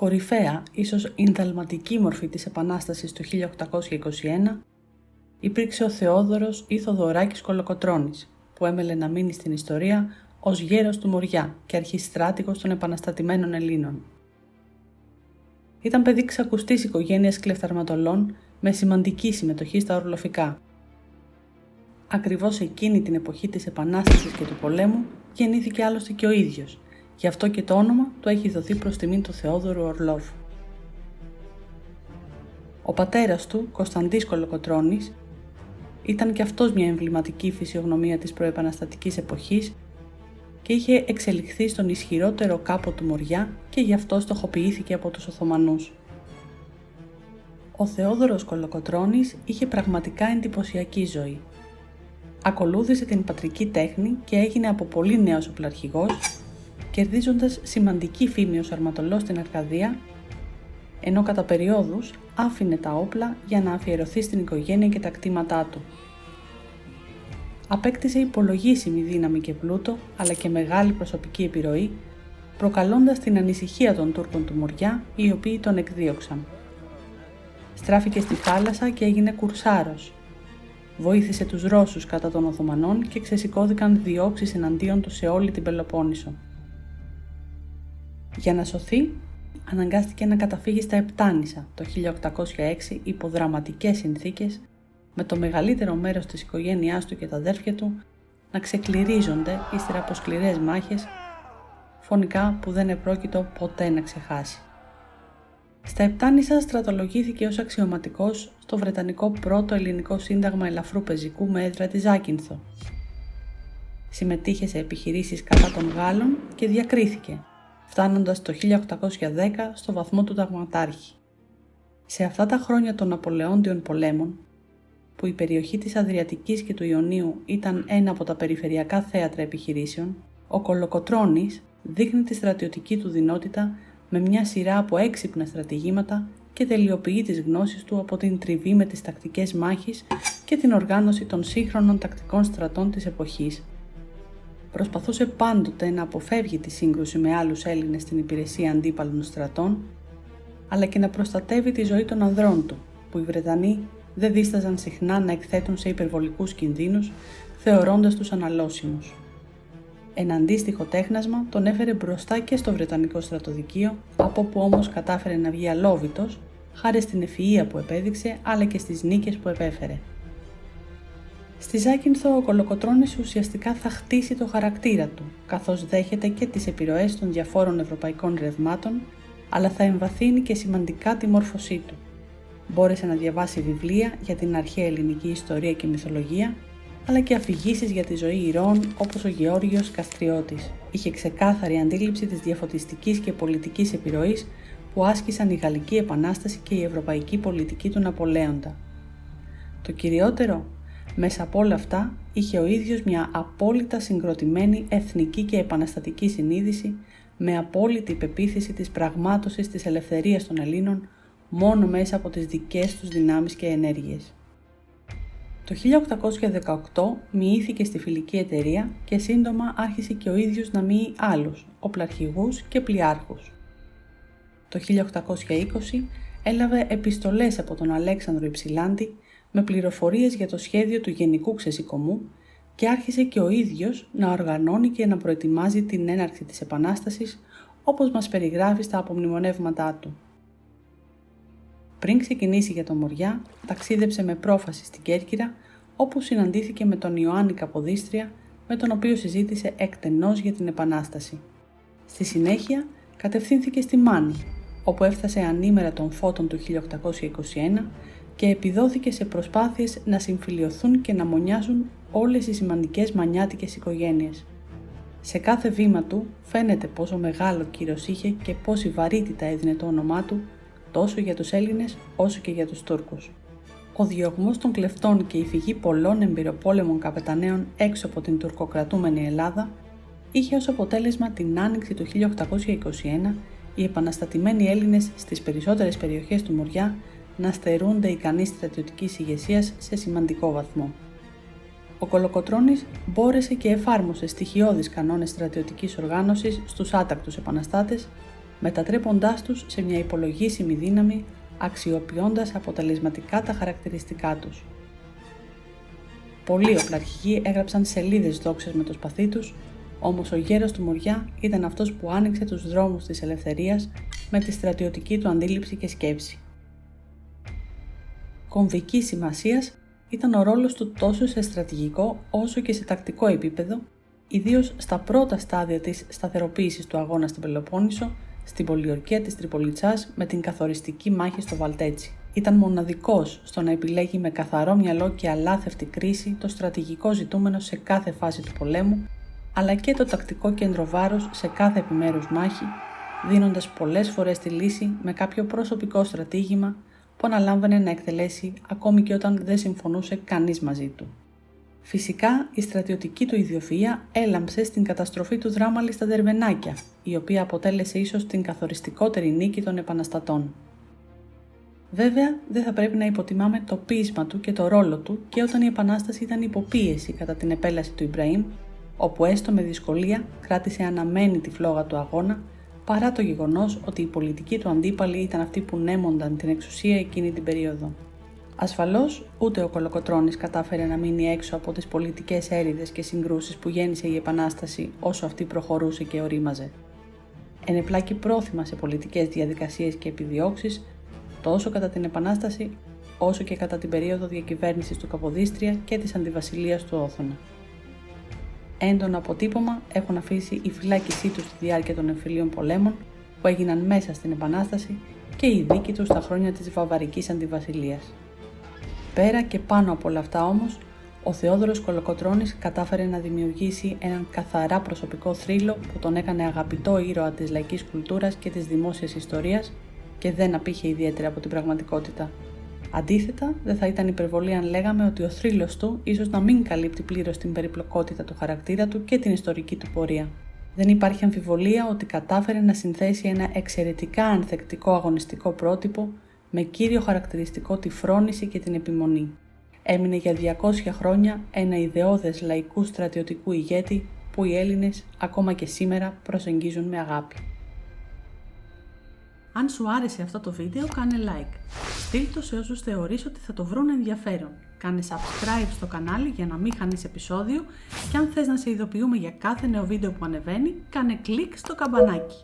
κορυφαία, ίσως ενδαλματική μορφή της Επανάστασης του 1821, υπήρξε ο Θεόδωρος ή Θοδωράκης Κολοκοτρώνης, που έμελε να μείνει στην ιστορία ως γέρος του Μοριά και αρχιστράτηγος των επαναστατημένων Ελλήνων. Ήταν παιδί ξακουστής οικογένειας κλεφταρματολών με σημαντική συμμετοχή στα ορλοφικά. Ακριβώς εκείνη την εποχή της Επανάστασης και του πολέμου γεννήθηκε άλλωστε και ο ίδιος, γι' αυτό και το όνομα του έχει δοθεί προς τιμήν του Θεόδωρου Ορλόφου. Ο πατέρας του, Κωνσταντής Κολοκοτρώνης, ήταν και αυτός μια εμβληματική φυσιογνωμία της προεπαναστατικής εποχής και είχε εξελιχθεί στον ισχυρότερο κάπο του Μοριά και γι' αυτό στοχοποιήθηκε από τους Οθωμανούς. Ο Θεόδωρος Κολοκοτρώνης είχε πραγματικά εντυπωσιακή ζωή. Ακολούθησε την πατρική τέχνη και έγινε από πολύ νέος οπλαρχηγός, κερδίζοντας σημαντική φήμη ως αρματολός στην Αρκαδία, ενώ κατά περιόδους άφηνε τα όπλα για να αφιερωθεί στην οικογένεια και τα κτήματά του. Απέκτησε υπολογίσιμη δύναμη και πλούτο, αλλά και μεγάλη προσωπική επιρροή, προκαλώντας την ανησυχία των Τούρκων του Μοριά, οι οποίοι τον εκδίωξαν. Στράφηκε στη θάλασσα και έγινε κουρσάρος. Βοήθησε τους Ρώσους κατά των Οθωμανών και ξεσηκώθηκαν διώξεις εναντίον του σε όλη την Πελοπόννησο. Για να σωθεί, αναγκάστηκε να καταφύγει στα Επτάνησα το 1806 υπό δραματικές συνθήκες, με το μεγαλύτερο μέρος της οικογένειάς του και τα αδέρφια του να ξεκληρίζονται ύστερα από σκληρές μάχες, φωνικά που δεν επρόκειτο ποτέ να ξεχάσει. Στα Επτάνησα στρατολογήθηκε ως αξιωματικός στο Βρετανικό Πρώτο Ελληνικό Σύνταγμα Ελαφρού Πεζικού με έδρα τη Ζάκυνθο. Συμμετείχε σε επιχειρήσεις κατά των Γάλλων και διακρίθηκε, φτάνοντας το 1810 στο βαθμό του ταγματάρχη. Σε αυτά τα χρόνια των Ναπολεόντιων πολέμων, που η περιοχή της Αδριατικής και του Ιωνίου ήταν ένα από τα περιφερειακά θέατρα επιχειρήσεων, ο Κολοκοτρώνης δείχνει τη στρατιωτική του δυνότητα με μια σειρά από έξυπνα στρατηγήματα και τελειοποιεί τις γνώσεις του από την τριβή με τις τακτικές μάχης και την οργάνωση των σύγχρονων τακτικών στρατών της εποχής. Προσπαθούσε πάντοτε να αποφεύγει τη σύγκρουση με άλλους Έλληνες στην υπηρεσία αντίπαλων στρατών, αλλά και να προστατεύει τη ζωή των ανδρών του, που οι Βρετανοί δεν δίσταζαν συχνά να εκθέτουν σε υπερβολικούς κινδύνους, θεωρώντας τους αναλώσιμους. Ένα αντίστοιχο τέχνασμα τον έφερε μπροστά και στο Βρετανικό στρατοδικείο, από όπου όμως κατάφερε να βγει αλόβητος, χάρη στην ευφυΐα που επέδειξε, αλλά και στις νίκες που επέφερε. Στη Ζάκυνθο ο Κολοκοτρώνης ουσιαστικά θα χτίσει το χαρακτήρα του, καθώς δέχεται και τις επιρροές των διαφόρων ευρωπαϊκών ρευμάτων, αλλά θα εμβαθύνει και σημαντικά τη μόρφωσή του. Μπόρεσε να διαβάσει βιβλία για την αρχαία ελληνική ιστορία και μυθολογία, αλλά και αφηγήσεις για τη ζωή ηρώων όπως ο Γεώργιος Καστριώτης. Είχε ξεκάθαρη αντίληψη της διαφωτιστικής και πολιτικής επιρροής που άσκησαν η Γαλλική Επανάσταση και η ευρωπαϊκή πολιτική του Ναπολέοντα. Το κυριότερο, μέσα από όλα αυτά, είχε ο ίδιος μια απόλυτα συγκροτημένη εθνική και επαναστατική συνείδηση, με απόλυτη πεποίθηση της πραγμάτωσης της ελευθερίας των Ελλήνων μόνο μέσα από τις δικές τους δυνάμεις και ενέργειες. Το 1818 μοιήθηκε στη φιλική εταιρεία και σύντομα άρχισε και ο ίδιος να μοιεί άλλους, οπλαρχηγούς και πλοιάρχους. Το 1820 έλαβε επιστολές από τον Αλέξανδρο Υψηλάντη με πληροφορίες για το σχέδιο του Γενικού Ξεσηκωμού και άρχισε και ο ίδιος να οργανώνει και να προετοιμάζει την έναρξη της Επανάστασης, όπως μας περιγράφει στα απομνημονεύματά του. Πριν ξεκινήσει για το Μοριά, ταξίδεψε με πρόφαση στην Κέρκυρα, όπου συναντήθηκε με τον Ιωάννη Καποδίστρια, με τον οποίο συζήτησε εκτενώς για την Επανάσταση. Στη συνέχεια, κατευθύνθηκε στη Μάνη, όπου έφτασε ανήμερα των φώτων του 1821 και επιδόθηκε σε προσπάθειες να συμφιλιωθούν και να μονιάσουν όλες οι σημαντικές μανιάτικες οικογένειες. Σε κάθε βήμα του φαίνεται πόσο μεγάλο κύρος είχε και πόση βαρύτητα έδινε το όνομά του, τόσο για τους Έλληνες όσο και για τους Τούρκους. Ο διωγμός των κλεφτών και η φυγή πολλών εμπειροπόλεμων καπεταναίων έξω από την τουρκοκρατούμενη Ελλάδα είχε ως αποτέλεσμα την άνοιξη του 1821 οι επαναστατημένοι Έλληνες στις περισσότερες περιοχές του Μοριά να στερούνται ικανής στρατιωτικής ηγεσίας σε σημαντικό βαθμό. Ο Κολοκοτρώνης μπόρεσε και εφάρμοσε στοιχειώδεις κανόνες στρατιωτικής οργάνωσης στους άτακτους επαναστάτες, μετατρέποντάς τους σε μια υπολογίσιμη δύναμη, αξιοποιώντας αποτελεσματικά τα χαρακτηριστικά τους. Πολλοί οπλαρχηγοί έγραψαν σελίδες δόξας με το σπαθί τους, όμως ο γέρος του Μοριά ήταν αυτός που άνοιξε τους δρόμους της ελευθερίας με τη στρατιωτική του αντίληψη και σκέψη. Κομβικής σημασίας ήταν ο ρόλος του τόσο σε στρατηγικό όσο και σε τακτικό επίπεδο, ιδίως στα πρώτα στάδια της σταθεροποίησης του αγώνα στην Πελοπόννησο, στην πολιορκία της Τριπολιτσάς με την καθοριστική μάχη στο Βαλτέτσι. Ήταν μοναδικός στο να επιλέγει με καθαρό μυαλό και αλάθευτη κρίση το στρατηγικό ζητούμενο σε κάθε φάση του πολέμου, αλλά και το τακτικό κέντρο βάρους σε κάθε επιμέρους μάχη, δίνοντας πολλές φορές τη λύση με κάποιο προσωπικό στρατήγημα που αναλάμβανε να εκτελέσει ακόμη και όταν δεν συμφωνούσε κανείς μαζί του. Φυσικά, η στρατιωτική του ιδιοφυΐα έλαμψε στην καταστροφή του Δράμαλη στα Δερβενάκια, η οποία αποτέλεσε ίσως την καθοριστικότερη νίκη των επαναστατών. Βέβαια, δεν θα πρέπει να υποτιμάμε το ποίησμα του και το ρόλο του και όταν η Επανάσταση ήταν υποπίεση κατά την επέλαση του Ιμπραήμ, όπου έστω με δυσκολία κράτησε αναμένη τη φλόγα του αγώνα, παρά το γεγονός ότι οι πολιτικοί του αντίπαλοι ήταν αυτοί που νέμονταν την εξουσία εκείνη την περίοδο. Ασφαλώς, ούτε ο Κολοκοτρώνης κατάφερε να μείνει έξω από τις πολιτικές έρηδες και συγκρούσεις που γέννησε η Επανάσταση όσο αυτή προχωρούσε και ορίμαζε. Ενεπλάκη πρόθυμα σε πολιτικές διαδικασίες και επιδιώξεις, τόσο κατά την Επανάσταση, όσο και κατά την περίοδο διακυβέρνησης του Καποδίστρια και της αντιβασιλείας του Όθωνα. Έντονο αποτύπωμα έχουν αφήσει η φυλάκισή του στη διάρκεια των εμφυλίων πολέμων που έγιναν μέσα στην Επανάσταση και η δίκη του στα χρόνια της Βαβαρικής Αντιβασιλείας. Πέρα και πάνω από όλα αυτά όμως, ο Θεόδωρος Κολοκοτρώνης κατάφερε να δημιουργήσει έναν καθαρά προσωπικό θρύλο που τον έκανε αγαπητό ήρωα της λαϊκής κουλτούρας και της δημόσιας ιστορίας και δεν απήχε ιδιαίτερα από την πραγματικότητα. Αντίθετα, δεν θα ήταν υπερβολή αν λέγαμε ότι ο θρύλος του ίσως να μην καλύπτει πλήρως την περιπλοκότητα του χαρακτήρα του και την ιστορική του πορεία. Δεν υπάρχει αμφιβολία ότι κατάφερε να συνθέσει ένα εξαιρετικά ανθεκτικό αγωνιστικό πρότυπο με κύριο χαρακτηριστικό τη φρόνηση και την επιμονή. Έμεινε για 200 χρόνια ένα ιδεώδες λαϊκού στρατιωτικού ηγέτη που οι Έλληνες ακόμα και σήμερα προσεγγίζουν με αγάπη. Αν σου άρεσε αυτό το βίντεο, κάνε like. Στείλ το σε όσους θεωρείς ότι θα το βρουν ενδιαφέρον. Κάνε subscribe στο κανάλι για να μην χάνεις επεισόδιο και αν θες να σε ειδοποιούμε για κάθε νέο βίντεο που ανεβαίνει, κάνε κλικ στο καμπανάκι.